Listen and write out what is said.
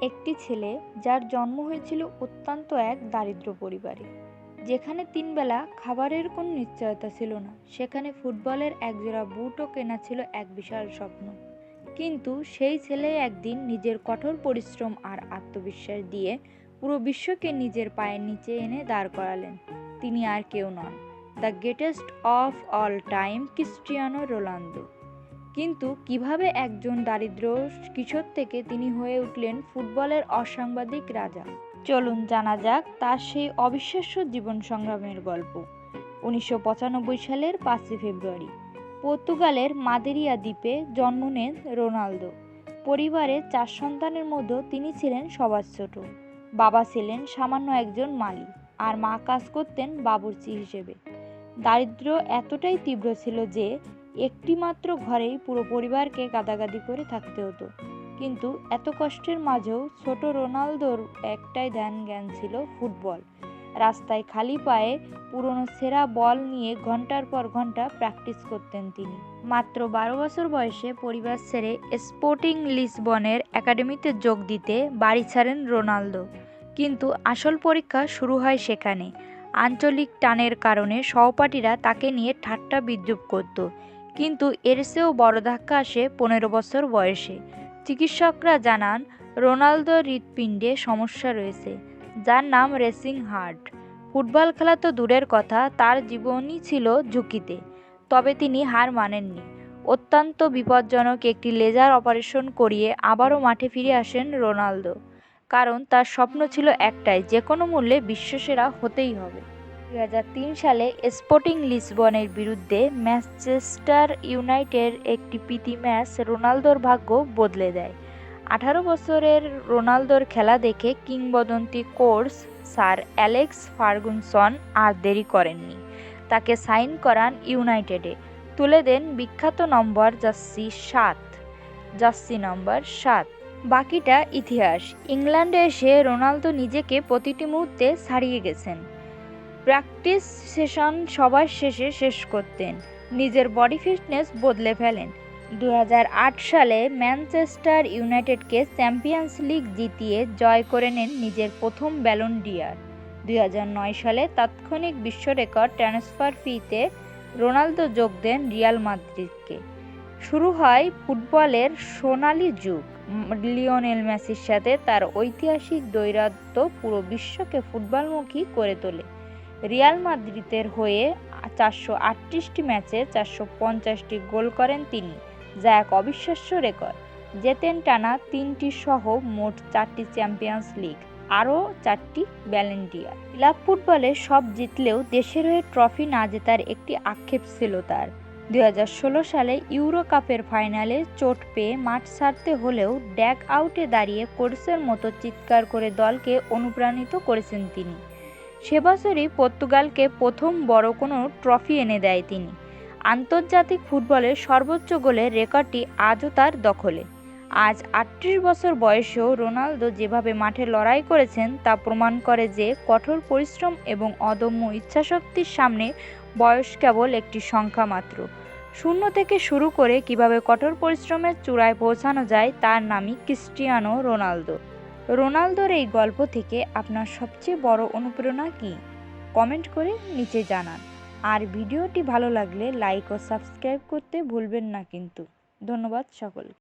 একটি ছেলে যার জন্ম হয়েছিল অত্যন্ত এক দারিদ্র পরিবারে, যেখানে তিন বেলা খাবারের কোনো নিশ্চয়তা ছিল না। সেখানে ফুটবলের একজোড়া বুটও কেনা ছিল এক বিশাল স্বপ্ন। কিন্তু সেই ছেলে একদিন নিজের কঠোর পরিশ্রম আর আত্মবিশ্বাস দিয়ে পুরো বিশ্বকে নিজের পায়ের নিচে এনে দাঁড় করালেন। তিনি আর কেউ নন, the greatest of all time, Cristiano Ronaldo. কিন্তু কিভাবে একজন দারিদ্র কিশোর থেকে তিনি হয়ে উঠলেন ফুটবলের অসাংবাদিক রাজা, চলুন জানা যাক তার সেই অবিশ্বাস্য জীবন সংগ্রামের গল্প। 1995 সালের 5 ফেব্রুয়ারি পর্তুগালের মাদেরিয়া দ্বীপে জন্ম নেন রোনালদো। পরিবারের 4 সন্তানের মধ্যে তিনি ছিলেন সবার ছোট। বাবা ছিলেন সামান্য একজন মালি আর মা কাজ করতেন বাবুর্চি হিসেবে। দারিদ্র্য এতটাই তীব্র ছিল যে একটি মাত্র ঘরেই পুরো পরিবারকে গাদাগাদি করে থাকতে হতো। কিন্তু এত কষ্টের মাঝেও ছোট রোনালদোর একটাই ধ্যান জ্ঞান ছিল ফুটবল। রাস্তায় খালি পায়ে পুরনো ছেঁড়া বল নিয়ে ঘন্টার পর ঘন্টা প্র্যাকটিস করতেন তিনি। মাত্র 12 বছর বয়সে পরিবার ছেড়ে স্পোর্টিং লিসবনের একাডেমিতে যোগ দিতে বাড়ি ছাড়েন রোনালদো। কিন্তু আসল পরীক্ষা শুরু হয় সেখানে। আঞ্চলিক টানের কারণে সহপাঠীরা তাকে নিয়ে ঠাট্টা বিদ্রূপ করত। কিন্তু এর চেয়েও বড় ধাক্কা আসে 15 বছর বয়সে। চিকিৎসকরা জানান রোনালদোর হৃৎপিণ্ডে সমস্যা রয়েছে, যার নাম রেসিং হার্ট। ফুটবল খেলা তো দূরের কথা, তার জীবনই ছিল ঝুঁকিতে। তবে তিনি হার মানেননি। অত্যন্ত বিপজ্জনক একটি লেজার অপারেশন করিয়ে আবারও মাঠে ফিরে আসেন রোনালদো। কারণ তার স্বপ্ন ছিল একটাই, যে কোনো মূল্যে বিশ্বসেরা হতেই হবে। 2003 সালে স্পোর্টিং লিসবনের বিরুদ্ধে ম্যানচেস্টার ইউনাইটেডের একটি প্রীতি ম্যাচ রোনালদোর ভাগ্য বদলে দেয়। 18 বছরের রোনালদোর খেলা দেখে কিংবদন্তি কোচ স্যার অ্যালেক্স ফার্গুসন আর দেরি করেননি। তাকে সাইন করান ইউনাইটেডে, তুলে দেন বিখ্যাত নম্বর জার্সি নম্বর 7। বাকিটা ইতিহাস। ইংল্যান্ডে এসে রোনালদো নিজেকে প্রতিটি মুহূর্তে ছাড়িয়ে গেছেন। প্র্যাকটিস সেশন সবার শেষে শেষ করতেন। নিজের বডি ফিটনেস বদলে ফেলেন। 2008 সালে ম্যানচেস্টার ইউনাইটেডকে চ্যাম্পিয়ন্স লিগ জিতিয়ে জয় করে নেন নিজের প্রথম ব্যালন ডি'অর। 2009 সালে তাৎক্ষণিক বিশ্ব রেকর্ড ট্রান্সফার ফিতে রোনালদো যোগ দেন রিয়াল মাদ্রিদকে। শুরু হয় ফুটবলের সোনালি যুগ। লিওনেল মেসির সাথে তার ঐতিহাসিক দ্বৈরথ পুরো বিশ্বকে ফুটবলমুখী করে তোলে। রিয়াল মাদ্রিদের হয়ে 438টি ম্যাচে 450টি গোল করেন তিনি, যা এক অবিশ্বাস্য রেকর্ড। জেতেন টানা 3টি সহ মোট 4টি চ্যাম্পিয়ন্স লিগ, আরও 4টি ব্যালন ডি'অর। ক্লাব ফুটবলে সব জিতলেও দেশের হয়ে ট্রফি না জেতার একটি আক্ষেপ ছিল তার। 2016 সালে ইউরো কাপের ফাইনালে চোট পেয়ে মাঠ ছাড়তে হলেও ড্যাগ আউটে দাঁড়িয়ে কোচের মতো চিৎকার করে দলকে অনুপ্রাণিত করেছেন তিনি। সে বছরই পর্তুগালকে প্রথম বড় কোনো ট্রফি এনে দেয় তিনি। আন্তর্জাতিক ফুটবলের সর্বোচ্চ গোলের রেকর্ডটি আজও তার দখলে। আজ 38 বছর বয়সেও রোনালদো যেভাবে মাঠে লড়াই করেছেন তা প্রমাণ করে যে কঠোর পরিশ্রম এবং অদম্য ইচ্ছাশক্তির সামনে বয়স কেবল একটি সংখ্যা মাত্র। শূন্য থেকে শুরু করে কিভাবে কঠোর পরিশ্রমের চূড়ায় পৌঁছানো যায় তার নামই ক্রিস্টিয়ানো রোনালদো। রোনালদোর এই গল্প থেকে আপনার সবচেয়ে বড় অনুপ্রেরণা কী? কমেন্ট করে নিচে জানান। আর ভিডিওটি ভালো লাগলে লাইক ও সাবস্ক্রাইব করতে ভুলবেন না কিন্তু। ধন্যবাদ সকলকে।